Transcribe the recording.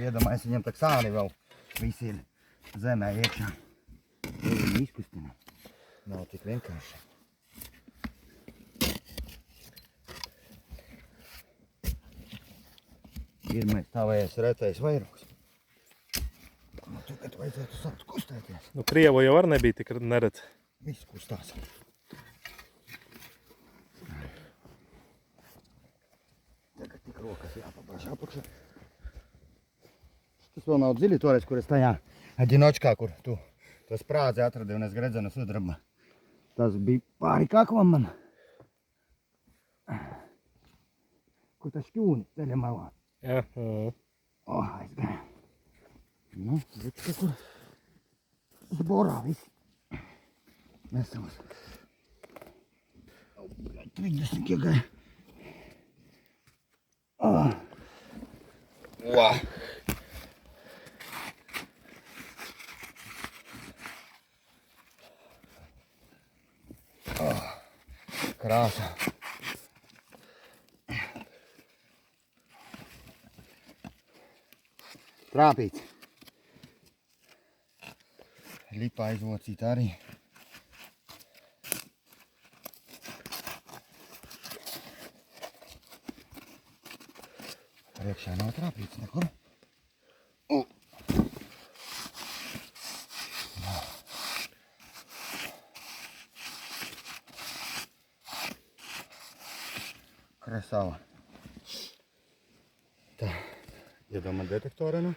iedomājies viņam tak sāni vēl visi ir zemē iekšā. Viņi izkustina. Nav tik vienkārši. Pirmais tavējais retais vairogs. Nu, tagad vajadzētu sākt kustēties. Nu, Krievu jau var nebija tik neredz. Viss kustās. Tagad tik rokas jāpabāž apakšā. Tas vēl nav dziļi toreiz, kur es tajā ģinočkā, kur tu to sprādzi atradi un es gredzenu sudraba. Tas bija pāri kaklam man. Kur tas šķūni ceļa malā. Jā. Aizgāja. Nu, redz, ka kur zborā visi. Veselas. 30 iegāja. Wow. Krāsa. Trāpīts. Lipa aizlocīta arī. Priekšā nav trāpīts nekur. Krasava. Tā, iedomā detektora, nu.